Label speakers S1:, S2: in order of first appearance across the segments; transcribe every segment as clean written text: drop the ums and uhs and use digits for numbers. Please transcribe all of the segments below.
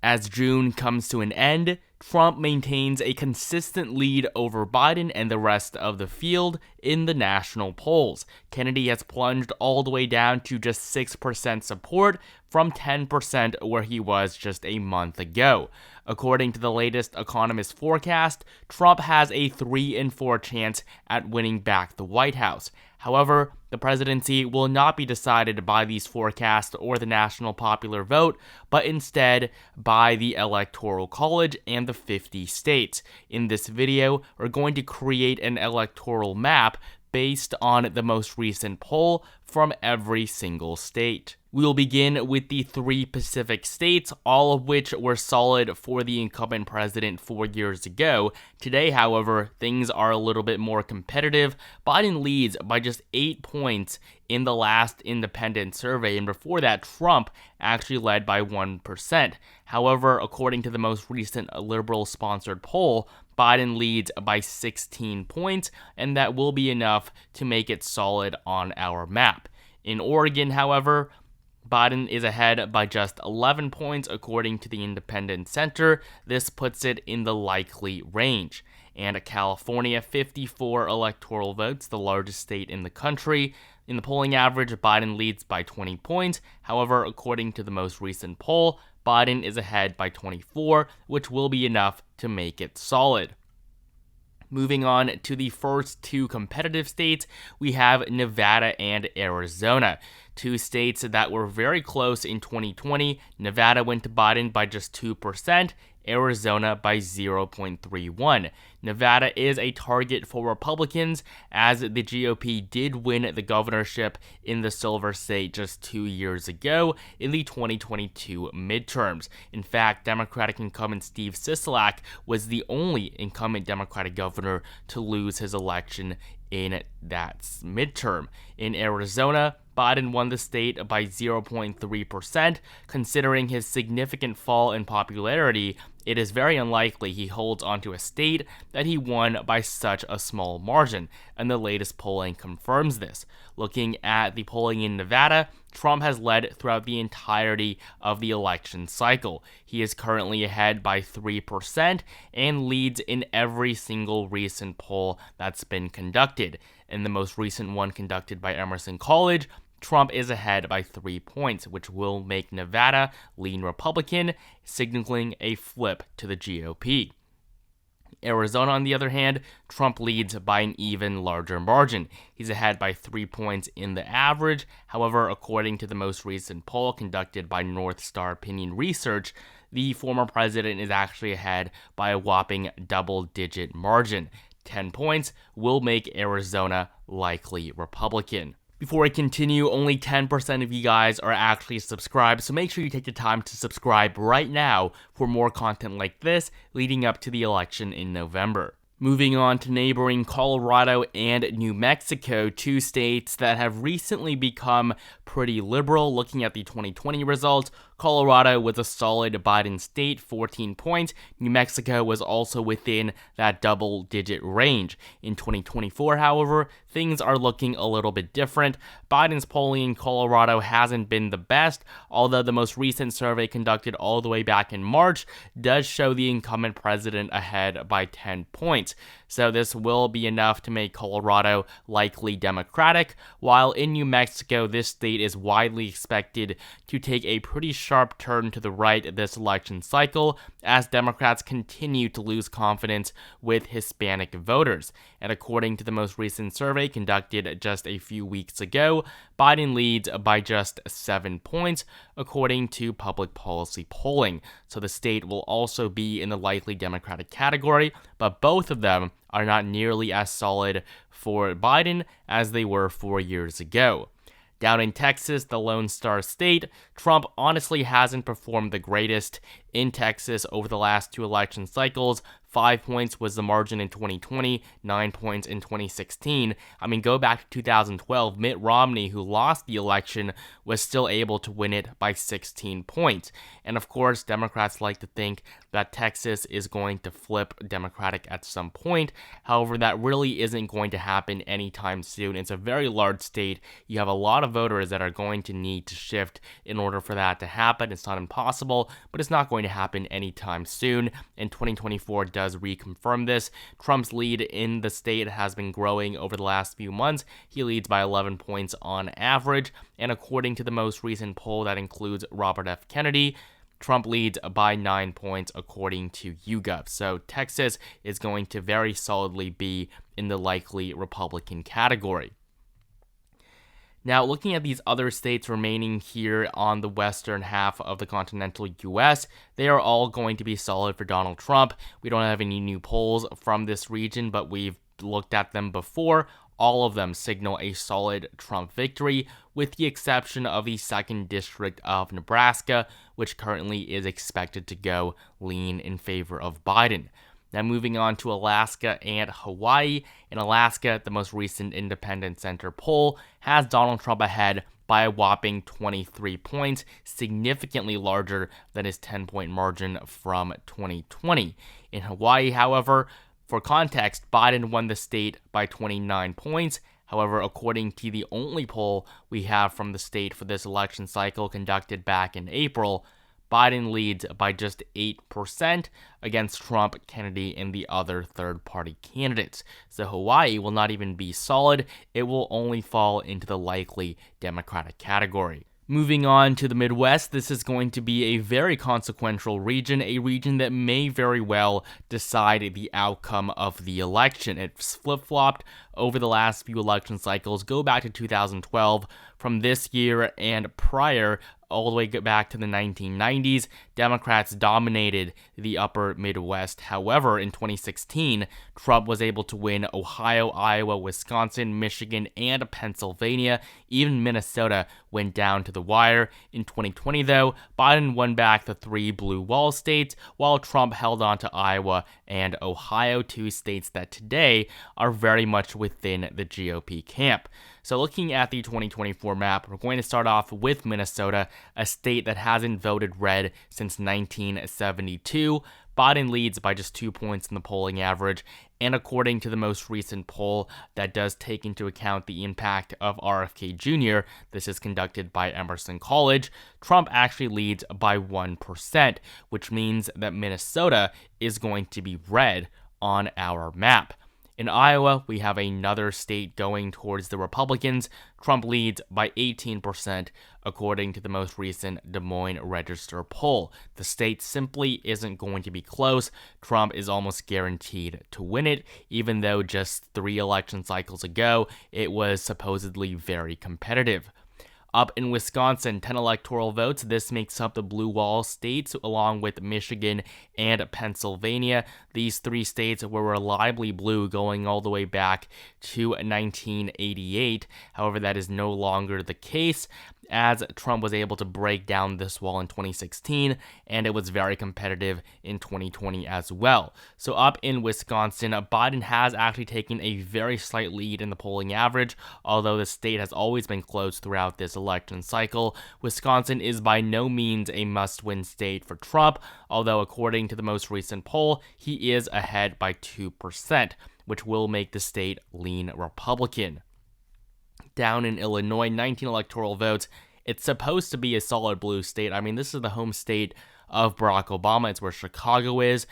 S1: As June comes to an end, Trump maintains a consistent lead over Biden and the rest of the field in the national polls. Kennedy has plunged all the way down to just 6% support from 10% where he was just a month ago. According to the latest Economist forecast, Trump has a 3 in 4 chance at winning back the White House. However, the presidency will not be decided by these forecasts or the national popular vote, but instead by the Electoral College and the 50 states. In this video, we're going to create an electoral map based on the most recent poll from every single state. We will begin with the 3 Pacific states, all of which were solid for the incumbent president 4 years ago. Today, however, things are a little bit more competitive. Biden leads by just 8 points in the last independent survey, and before that, Trump actually led by 1%. However, according to the most recent liberal-sponsored poll, Biden leads by 16 points, and that will be enough to make it solid on our map. In Oregon, however, Biden is ahead by just 11 points according to the Independent Center. This puts it in the likely range. And California, 54 electoral votes, the largest state in the country. In the polling average, Biden leads by 20 points. However, according to the most recent poll, Biden is ahead by 24, which will be enough to make it solid. Moving on to the first 2 competitive states, we have Nevada and Arizona. 2 states that were very close in 2020. Nevada went to Biden by just 2%, Arizona by 0.31. Nevada is a target for Republicans, as the GOP did win the governorship in the Silver State just 2 years ago in the 2022 midterms. In fact, Democratic incumbent Steve Sisolak was the only incumbent Democratic governor to lose his election in that midterm. In Arizona, Biden won the state by 0.3%. Considering his significant fall in popularity, it is very unlikely he holds onto a state that he won by such a small margin, and the latest polling confirms this. Looking at the polling in Nevada, Trump has led throughout the entirety of the election cycle. He is currently ahead by 3% and leads in every single recent poll that's been conducted. In the most recent one conducted by Emerson College, Trump is ahead by 3 points, which will make Nevada lean Republican, signaling a flip to the GOP. Arizona, on the other hand, Trump leads by an even larger margin. He's ahead by 3 points in the average. However, according to the most recent poll conducted by North Star Opinion Research, the former president is actually ahead by a whopping double-digit margin. 10 points will make Arizona likely Republican. Before I continue, only 10% of you guys are actually subscribed, so make sure you take the time to subscribe right now for more content like this leading up to the election in November. Moving on to neighboring Colorado and New Mexico, 2 states that have recently become pretty liberal. Looking at the 2020 results, Colorado was a solid Biden state, 14 points. New Mexico was also within that double-digit range. In 2024, however, things are looking a little bit different. Biden's polling in Colorado hasn't been the best, although the most recent survey conducted all the way back in March does show the incumbent president ahead by 10 points. So this will be enough to make Colorado likely Democratic, while in New Mexico, this state is widely expected to take a pretty sharp turn to the right this election cycle as Democrats continue to lose confidence with Hispanic voters. And according to the most recent survey conducted just a few weeks ago, Biden leads by just 7 points, according to public policy polling. So the state will also be in the likely Democratic category, but both of them are not nearly as solid for Biden as they were 4 years ago. Down in Texas, the Lone Star State, Trump honestly hasn't performed the greatest in Texas over the last 2 election cycles. 5 points was the margin in 2020, 9 points in 2016. I mean, go back to 2012, Mitt Romney, who lost the election, was still able to win it by 16 points. And of course, Democrats like to think that Texas is going to flip Democratic at some point. However, that really isn't going to happen anytime soon. It's a very large state. You have a lot of voters that are going to need to shift in order for that to happen. It's not impossible, but it's not going to happen anytime soon. And 2024 does reconfirm this. Trump's lead in the state has been growing over the last few months. He leads by 11 points on average. And according to the most recent poll that includes Robert F. Kennedy, Trump leads by 9 points according to YouGov. So Texas is going to very solidly be in the likely Republican category. Now, looking at these other states remaining here on the western half of the continental U.S., they are all going to be solid for Donald Trump. We don't have any new polls from this region, but we've looked at them before. All of them signal a solid Trump victory, with the exception of the 2nd District of Nebraska, which currently is expected to go lean in favor of Biden. Now moving on to Alaska and Hawaii. In Alaska, the most recent Independent Center poll has Donald Trump ahead by a whopping 23 points, significantly larger than his 10-point margin from 2020. In Hawaii, however, for context, Biden won the state by 29 points. However, according to the only poll we have from the state for this election cycle conducted back in April, Biden leads by just 8% against Trump, Kennedy, and the other third-party candidates. So Hawaii will not even be solid. It will only fall into the likely Democratic category. Moving on to the Midwest, this is going to be a very consequential region, a region that may very well decide the outcome of the election. It's flip-flopped over the last few election cycles. Go back to 2012. From this year and prior, all the way back to the 1990s, Democrats dominated the upper Midwest. However, in 2016, Trump was able to win Ohio, Iowa, Wisconsin, Michigan, and Pennsylvania. Even Minnesota went down to the wire. In 2020, though, Biden won back the 3 blue wall states, while Trump held on to Iowa and Ohio, 2 states that today are very much within the GOP camp. So looking at the 2024 map, we're going to start off with Minnesota, a state that hasn't voted red since 1972. Biden leads by just 2 points in the polling average, and according to the most recent poll that does take into account the impact of RFK Jr., this is conducted by Emerson College, Trump actually leads by 1%, which means that Minnesota is going to be red on our map. In Iowa, we have another state going towards the Republicans. Trump leads by 18%, according to the most recent Des Moines Register poll. The state simply isn't going to be close. Trump is almost guaranteed to win it, even though just 3 election cycles ago, it was supposedly very competitive. Up in Wisconsin, 10 electoral votes. This makes up the blue wall states, along with Michigan and Pennsylvania. These 3 states were reliably blue going all the way back to 1988. However, that is no longer the case, as Trump was able to break down this wall in 2016, and it was very competitive in 2020 as well. So up in Wisconsin, Biden has actually taken a very slight lead in the polling average, although the state has always been close throughout this election cycle. Wisconsin is by no means a must-win state for Trump, although according to the most recent poll, he is ahead by 2%, which will make the state lean Republican. Down in Illinois, 19 electoral votes. It's supposed to be a solid blue state. I mean, this is the home state of Barack Obama. It's where Chicago is.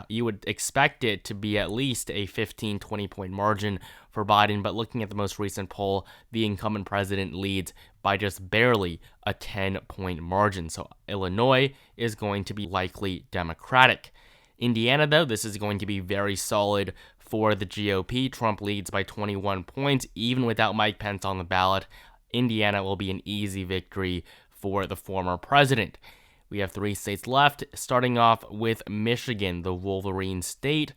S1: You would expect it to be at least a 15-20 point margin for Biden, but looking at the most recent poll, the incumbent president leads by just barely a 10-point margin. So Illinois is going to be likely Democratic. Indiana, though, this is going to be very solid for the GOP. Trump leads by 21 points, even without Mike Pence on the ballot. Indiana will be an easy victory for the former president. We have 3 states left, starting off with Michigan, the Wolverine state.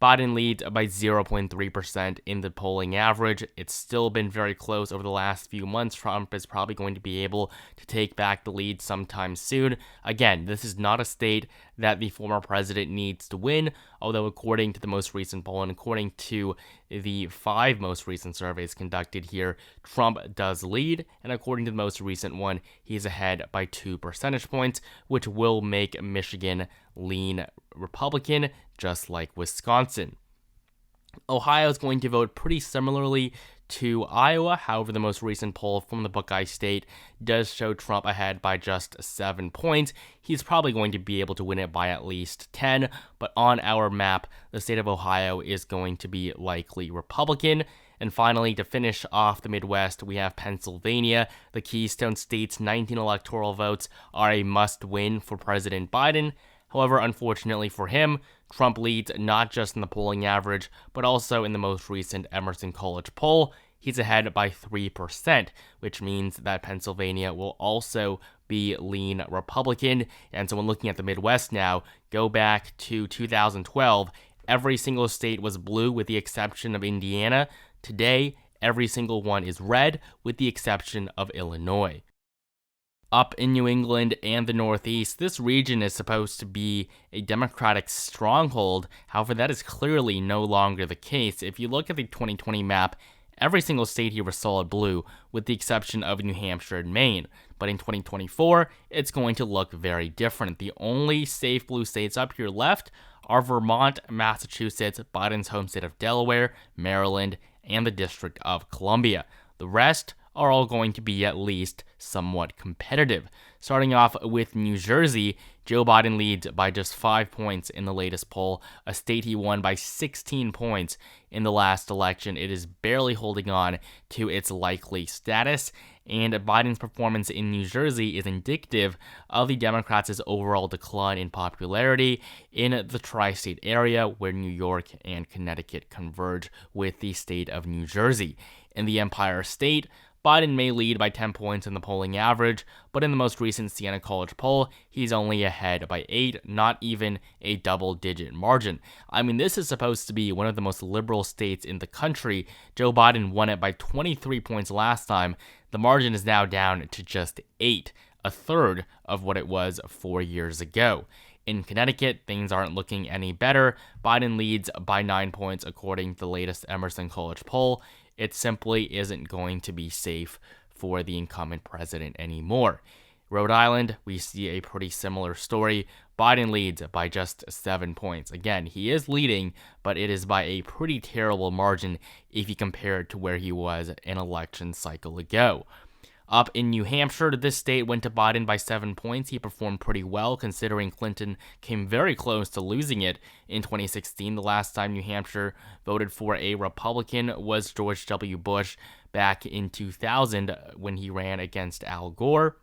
S1: Biden leads by 0.3% in the polling average. It's still been very close over the last few months. Trump is probably going to be able to take back the lead sometime soon. Again, this is not a state that the former president needs to win, although according to the most recent poll and according to the 5 most recent surveys conducted here, Trump does lead, and according to the most recent one, he's ahead by 2 percentage points, which will make Michigan lean Republican, just like Wisconsin. Ohio is going to vote pretty similarly to Iowa. However, the most recent poll from the Buckeye State does show Trump ahead by just 7 points. He's probably going to be able to win it by at least 10, but on our map, the state of Ohio is going to be likely Republican. And finally, to finish off the Midwest, we have Pennsylvania. The Keystone State's 19 electoral votes are a must-win for President Biden. However, unfortunately for him, Trump leads not just in the polling average, but also in the most recent Emerson College poll. He's ahead by 3%, which means that Pennsylvania will also be lean Republican. And so when looking at the Midwest now, go back to 2012, every single state was blue with the exception of Indiana. Today, every single one is red with the exception of Illinois. Up in New England and the Northeast, this region is supposed to be a Democratic stronghold. However, that is clearly no longer the case. If you look at the 2020 map, every single state here was solid blue, with the exception of New Hampshire and Maine. But in 2024, it's going to look very different. The only safe blue states up here left are Vermont, Massachusetts, Biden's home state of Delaware, Maryland, and the District of Columbia. The rest are all going to be at least somewhat competitive. Starting off with New Jersey, Joe Biden leads by just 5 points in the latest poll, a state he won by 16 points in the last election. It is barely holding on to its likely status, and Biden's performance in New Jersey is indicative of the Democrats' overall decline in popularity in the tri-state area where New York and Connecticut converge with the state of New Jersey. In the Empire State, Biden may lead by 10 points in the polling average, but in the most recent Siena College poll, he's only ahead by 8, not even a double-digit margin. I mean, this is supposed to be one of the most liberal states in the country. Joe Biden won it by 23 points last time. The margin is now down to just 8, a third of what it was 4 years ago. In Connecticut, things aren't looking any better. Biden leads by 9 points according to the latest Emerson College poll. It simply isn't going to be safe for the incumbent president anymore. Rhode Island, we see a pretty similar story. Biden leads by just 7 points. Again, he is leading, but it is by a pretty terrible margin if you compare it to where he was an election cycle ago. Up in New Hampshire, this state went to Biden by 7 points. He performed pretty well considering Clinton came very close to losing it in 2016. The last time New Hampshire voted for a Republican was George W. Bush back in 2000 when he ran against Al Gore.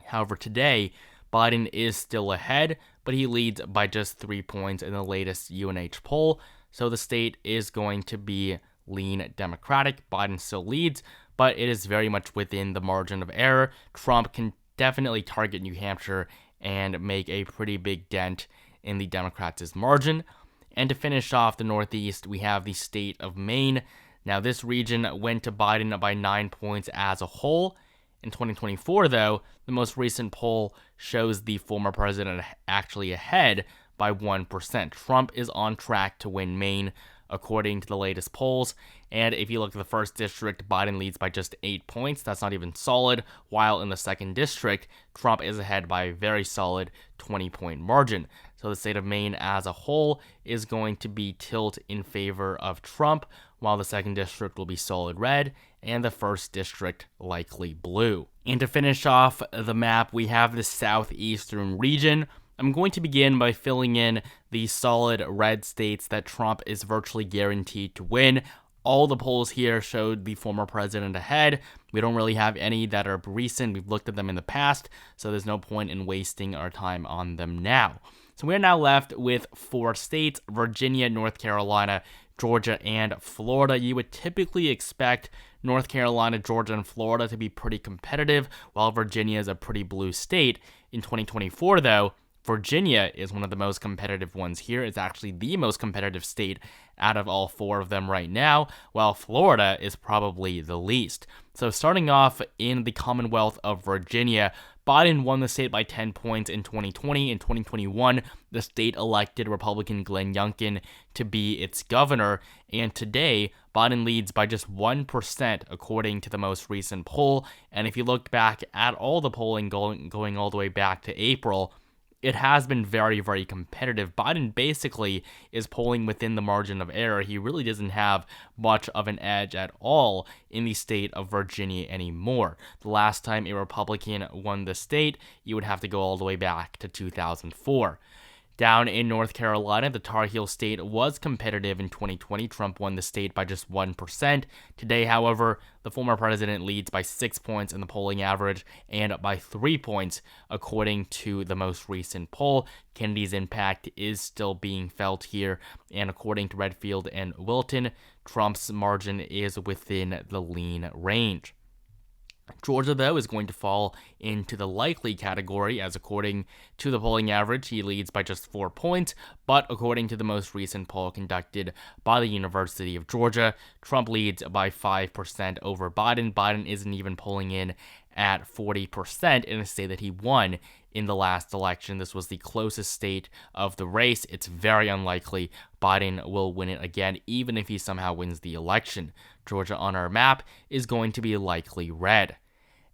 S1: However, today, Biden is still ahead, but he leads by just 3 points in the latest UNH poll. So the state is going to be lean Democratic. Biden still leads, but it is very much within the margin of error. Trump can definitely target New Hampshire and make a pretty big dent in the Democrats' margin. And to finish off the Northeast, we have the state of Maine. Now, this region went to Biden by 9 points as a whole. In 2024, though, the most recent poll shows the former president actually ahead by 1%. Trump is on track to win Maine, according to the latest polls. And if you look at the first district, Biden leads by just 8 points. That's not even solid. While in the second district, Trump is ahead by a very solid 20-point margin. So the state of Maine as a whole is going to be tilt in favor of Trump, while the second district will be solid red, and the first district likely blue. And to finish off the map, we have the southeastern region. I'm going to begin by filling in the solid red states that Trump is virtually guaranteed to win. All the polls here showed the former president ahead. We don't really have any that are recent. We've looked at them in the past, so there's no point in wasting our time on them now. So we're now left with 4 states: Virginia, North Carolina, Georgia, and Florida. You would typically expect North Carolina, Georgia, and Florida to be pretty competitive, while Virginia is a pretty blue state. In 2024, though, Virginia is one of the most competitive ones here. It's actually the most competitive state out of all 4 of them right now, while Florida is probably the least. So starting off in the Commonwealth of Virginia, Biden won the state by 10 points in 2020. In 2021, the state elected Republican Glenn Youngkin to be its governor, and today, Biden leads by just 1% according to the most recent poll. And if you looked back at all the polling going all the way back to April, it has been very, very competitive. Biden basically is polling within the margin of error. He really doesn't have much of an edge at all in the state of Virginia anymore. The last time a Republican won the state, you would have to go all the way back to 2004. Down in North Carolina, the Tar Heel state was competitive in 2020. Trump won the state by just 1%. Today, however, the former president leads by 6 points in the polling average and by 3 points, according to the most recent poll. Kennedy's impact is still being felt here, and according to Redfield and Wilton, Trump's margin is within the lean range. Georgia, though, is going to fall into the likely category, as according to the polling average, he leads by just 4 points, but according to the most recent poll conducted by the University of Georgia, Trump leads by 5% over Biden. Biden isn't even polling in at 40% in a state that he won in the last election. This was the closest state of the race. It's very unlikely Biden will win it again, even if he somehow wins the election. Georgia on our map is going to be likely red.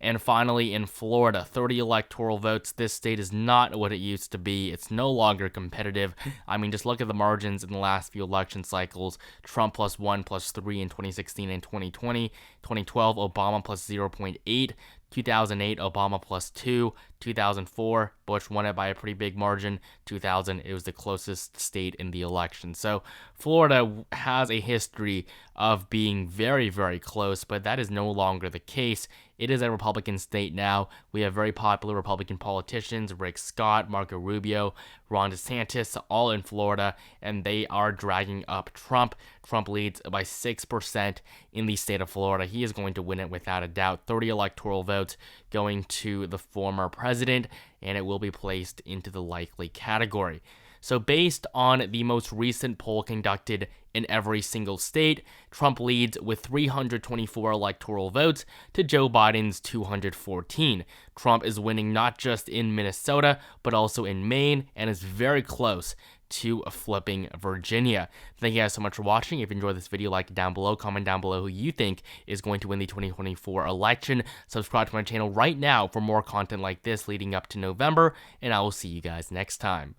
S1: And finally, in Florida, 30 electoral votes. This state is not what it used to be. It's no longer competitive. I mean, just look at the margins in the last few election cycles. Trump +1, +3 in 2016 and 2020. 2012, Obama +0.8. 2008, Obama +2. 2004, Bush won it by a pretty big margin. 2000, it was the closest state in the election. So Florida has a history of being very, very close, but that is no longer the case. It is a Republican state now. We have very popular Republican politicians, Rick Scott, Marco Rubio, Ron DeSantis, all in Florida, and they are dragging up Trump. Trump leads by 6% in the state of Florida. He is going to win it without a doubt. 30 electoral votes going to the former president, and it will be placed into the likely category. So based on the most recent poll conducted in every single state, Trump leads with 324 electoral votes to Joe Biden's 214. Trump is winning not just in Minnesota, but also in Maine, and is very close to flipping Virginia. Thank you guys so much for watching. If you enjoyed this video, like it down below, comment down below who you think is going to win the 2024 election. Subscribe to my channel right now for more content like this leading up to November, and I will see you guys next time.